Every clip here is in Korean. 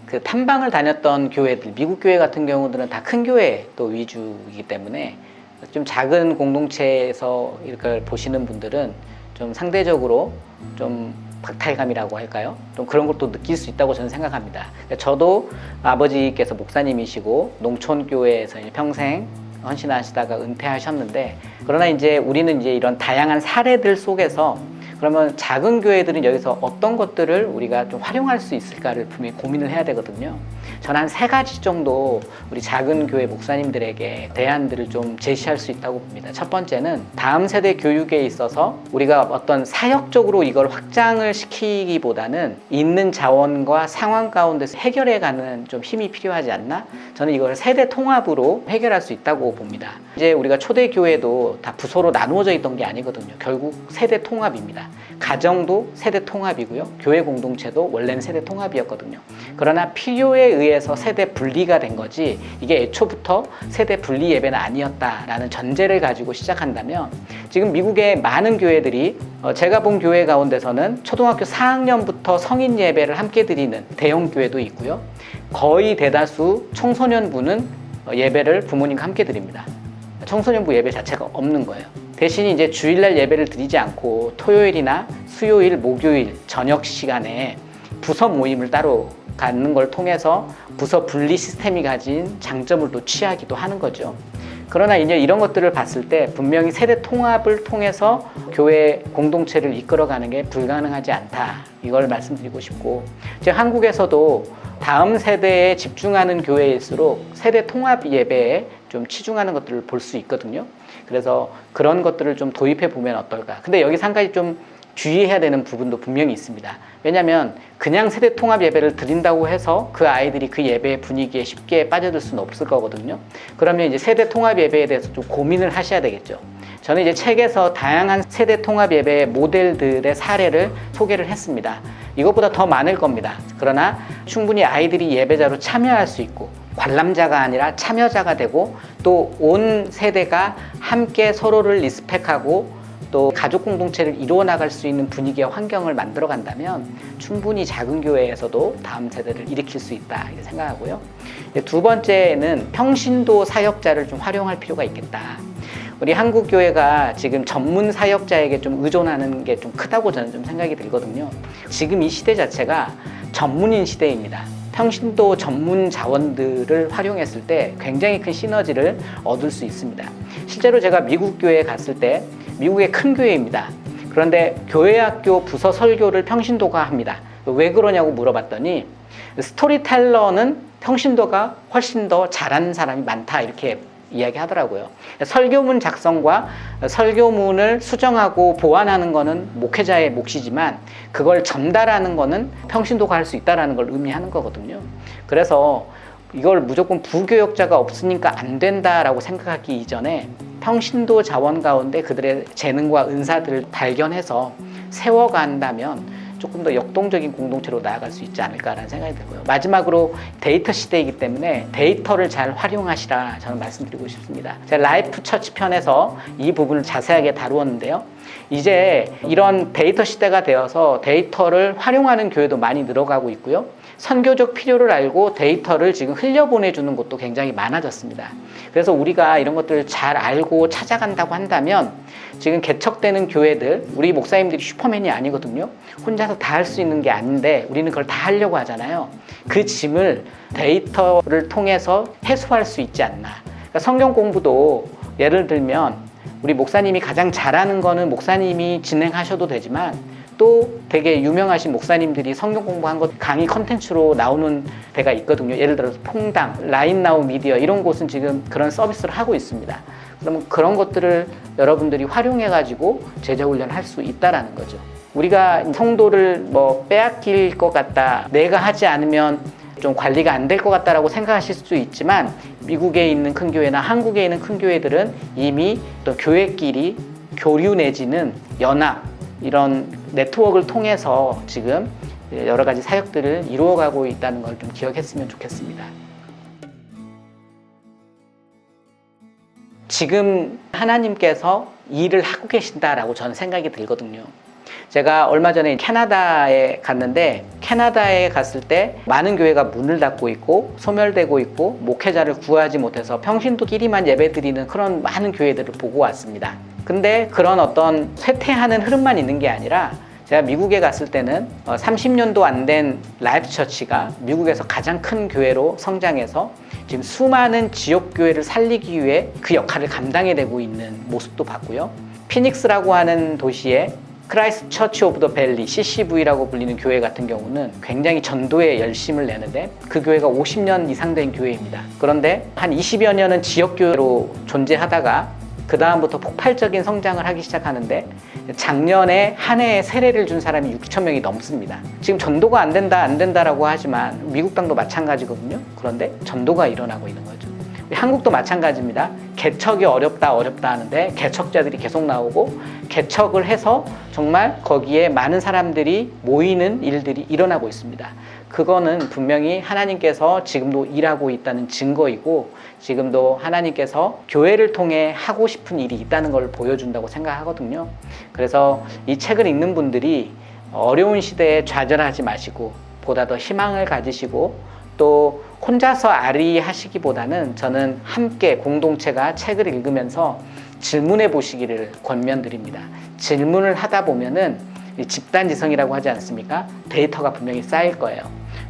그 탐방을 다녔던 교회들, 미국 교회 같은 경우들은 다 큰 교회 또 위주이기 때문에 좀 작은 공동체에서 이렇게 보시는 분들은 좀 상대적으로 좀 박탈감이라고 할까요? 좀 그런 것도 느낄 수 있다고 저는 생각합니다. 저도 아버지께서 목사님이시고 농촌교회에서 이제 평생 헌신하시다가 은퇴하셨는데, 그러나 이제 우리는 이제 이런 다양한 사례들 속에서 그러면 작은 교회들은 여기서 어떤 것들을 우리가 좀 활용할 수 있을까를 분명히 고민을 해야 되거든요. 저는 한 3가지 정도 우리 작은 교회 목사님들에게 대안들을 좀 제시할 수 있다고 봅니다. 첫 번째는 다음 세대 교육에 있어서 우리가 어떤 사역적으로 이걸 확장을 시키기보다는 있는 자원과 상황 가운데서 해결해가는 좀 힘이 필요하지 않나? 저는 이걸 세대 통합으로 해결할 수 있다고 봅니다. 이제 우리가 초대 교회도 다 부서로 나누어져 있던 게 아니거든요. 결국 세대 통합입니다. 가정도 세대 통합이고요. 교회 공동체도 원래는 세대 통합이었거든요. 그러나 필요에 의해서 세대 분리가 된 거지, 이게 애초부터 세대 분리 예배는 아니었다라는 전제를 가지고 시작한다면, 지금 미국의 많은 교회들이 제가 본 교회 가운데서는 초등학교 4학년부터 성인 예배를 함께 드리는 대형 교회도 있고요. 거의 대다수 청소년부는 예배를 부모님과 함께 드립니다. 청소년부 예배 자체가 없는 거예요. 대신 이제 주일날 예배를 드리지 않고 토요일이나 수요일, 목요일 저녁 시간에 부서 모임을 따로 갖는 걸 통해서 부서 분리 시스템이 가진 장점을 또 취하기도 하는 거죠. 그러나 이제 이런 것들을 봤을 때 분명히 세대 통합을 통해서 교회 공동체를 이끌어가는 게 불가능하지 않다, 이걸 말씀드리고 싶고, 제가 한국에서도 다음 세대에 집중하는 교회일수록 세대 통합 예배에 좀 치중하는 것들을 볼 수 있거든요. 그래서 그런 것들을 좀 도입해 보면 어떨까. 근데 여기서 한 가지 좀 주의해야 되는 부분도 분명히 있습니다. 왜냐하면 그냥 세대 통합 예배를 드린다고 해서 그 아이들이 그 예배의 분위기에 쉽게 빠져들 수는 없을 거거든요. 그러면 이제 세대 통합 예배에 대해서 좀 고민을 하셔야 되겠죠. 저는 이제 책에서 다양한 세대 통합 예배의 모델들의 사례를 소개를 했습니다. 이것보다 더 많을 겁니다. 그러나 충분히 아이들이 예배자로 참여할 수 있고, 관람자가 아니라 참여자가 되고, 또 온 세대가 함께 서로를 리스펙하고 또 가족 공동체를 이루어 나갈 수 있는 분위기와 환경을 만들어 간다면 충분히 작은 교회에서도 다음 세대를 일으킬 수 있다, 이렇게 생각하고요. 두 번째는 평신도 사역자를 좀 활용할 필요가 있겠다. 우리 한국 교회가 지금 전문 사역자에게 좀 의존하는 게 좀 크다고 저는 좀 생각이 들거든요. 지금 이 시대 자체가 전문인 시대입니다. 평신도 전문 자원들을 활용했을 때 굉장히 큰 시너지를 얻을 수 있습니다. 실제로 제가 미국 교회에 갔을 때, 미국의 큰 교회입니다. 그런데 교회학교 부서 설교를 평신도가 합니다. 왜 그러냐고 물어봤더니 스토리텔러는 평신도가 훨씬 더 잘하는 사람이 많다, 이렇게 이야기하더라고요. 설교문 작성과 설교문을 수정하고 보완하는 거는 목회자의 몫이지만 그걸 전달하는 거는 평신도가 할 수 있다는 걸 의미하는 거거든요. 그래서 이걸 무조건 부교역자가 없으니까 안 된다라고 생각하기 이전에 평신도 자원 가운데 그들의 재능과 은사들을 발견해서 세워간다면 조금 더 역동적인 공동체로 나아갈 수 있지 않을까라는 생각이 들고요. 마지막으로 데이터 시대이기 때문에 데이터를 잘 활용하시라, 저는 말씀드리고 싶습니다. 제가 라이프 처치 편에서 이 부분을 자세하게 다루었는데요. 이제 이런 데이터 시대가 되어서 데이터를 활용하는 교회도 많이 늘어가고 있고요. 선교적 필요를 알고 데이터를 지금 흘려보내주는 곳도 굉장히 많아졌습니다. 그래서 우리가 이런 것들을 잘 알고 찾아간다고 한다면 지금 개척되는 교회들, 우리 목사님들이 슈퍼맨이 아니거든요. 혼자서 다 할 수 있는 게 아닌데 우리는 그걸 다 하려고 하잖아요. 그 짐을 데이터를 통해서 해소할 수 있지 않나. 그러니까 성경 공부도 예를 들면 우리 목사님이 가장 잘하는 거는 목사님이 진행하셔도 되지만, 또 되게 유명하신 목사님들이 성경 공부한 것 강의 컨텐츠로 나오는 데가 있거든요. 예를 들어서 퐁당, 라인나우 미디어, 이런 곳은 지금 그런 서비스를 하고 있습니다. 그러면 그런 것들을 여러분들이 활용해가지고 제자훈련을 할 수 있다라는 거죠. 우리가 성도를 빼앗길 것 같다, 내가 하지 않으면 좀 관리가 안 될 것 같다라고 생각하실 수 있지만, 미국에 있는 큰 교회나 한국에 있는 큰 교회들은 이미 또 교회끼리 교류 내지는 연합, 이런 네트워크를 통해서 지금 여러 가지 사역들을 이루어가고 있다는 걸 좀 기억했으면 좋겠습니다. 지금 하나님께서 일을 하고 계신다라고 저는 생각이 들거든요. 제가 얼마 전에 캐나다에 갔는데 캐나다에 갔을 때 많은 교회가 문을 닫고 있고 소멸되고 있고 목회자를 구하지 못해서 평신도끼리만 예배드리는 그런 많은 교회들을 보고 왔습니다. 근데 그런 어떤 쇠퇴하는 흐름만 있는 게 아니라 제가 미국에 갔을 때는 30년도 안 된 라이프 처치가 미국에서 가장 큰 교회로 성장해서 지금 수많은 지역 교회를 살리기 위해 그 역할을 감당해내고 있는 모습도 봤고요. 피닉스라고 하는 도시에 크라이스트 처치 오브 더 밸리, CCV라고 불리는 교회 같은 경우는 굉장히 전도에 열심을 내는데 그 교회가 50년 이상 된 교회입니다. 그런데 한 20여 년은 지역교회로 존재하다가 그 다음부터 폭발적인 성장을 하기 시작하는데 작년에 한 해에 세례를 준 사람이 6천 명이 넘습니다. 지금 전도가 안 된다라고 하지만 미국 땅도 마찬가지거든요. 그런데 전도가 일어나고 있는 거죠. 한국도 마찬가지입니다. 개척이 어렵다 하는데 개척자들이 계속 나오고 개척을 해서 정말 거기에 많은 사람들이 모이는 일들이 일어나고 있습니다. 그거는 분명히 하나님께서 지금도 일하고 있다는 증거이고 지금도 하나님께서 교회를 통해 하고 싶은 일이 있다는 걸 보여준다고 생각하거든요. 그래서 이 책을 읽는 분들이 어려운 시대에 좌절하지 마시고 보다 더 희망을 가지시고 또 혼자서 아리하시기보다는 저는 함께 공동체가 책을 읽으면서 질문해 보시기를 권면드립니다. 질문을 하다 보면은 집단지성이라고 하지 않습니까? 데이터가 분명히 쌓일 거예요.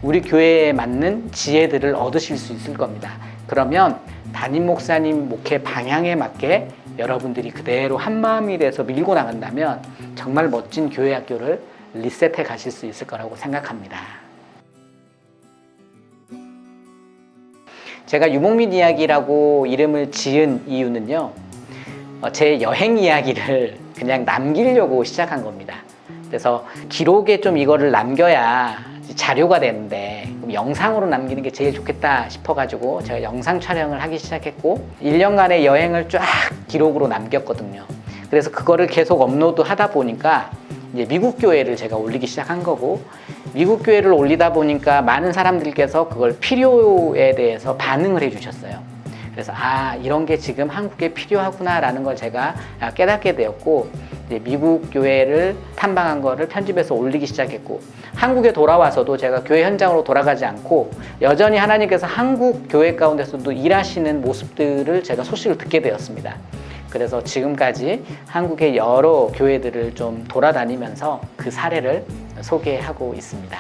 우리 교회에 맞는 지혜들을 얻으실 수 있을 겁니다. 그러면 담임 목사님 목회 방향에 맞게 여러분들이 그대로 한마음이 돼서 밀고 나간다면 정말 멋진 교회 학교를 리셋해 가실 수 있을 거라고 생각합니다. 제가 유목민 이야기라고 이름을 지은 이유는요, 제 여행 이야기를 그냥 남기려고 시작한 겁니다. 그래서 기록에 좀 이거를 남겨야 자료가 되는데 그럼 영상으로 남기는 게 제일 좋겠다 싶어가지고 제가 영상 촬영을 하기 시작했고 1년간의 여행을 쫙 기록으로 남겼거든요. 그래서 그거를 계속 업로드 하다 보니까 이제 미국 교회를 제가 올리기 시작한 거고 미국 교회를 올리다 보니까 많은 사람들께서 그걸 필요에 대해서 반응을 해주셨어요. 그래서 이런 게 지금 한국에 필요하구나라는 걸 제가 깨닫게 되었고 이제 미국 교회를 탐방한 거를 편집해서 올리기 시작했고 한국에 돌아와서도 제가 교회 현장으로 돌아가지 않고 여전히 하나님께서 한국 교회 가운데서도 일하시는 모습들을 제가 소식을 듣게 되었습니다. 그래서 지금까지 한국의 여러 교회들을 좀 돌아다니면서 그 사례를 소개하고 있습니다.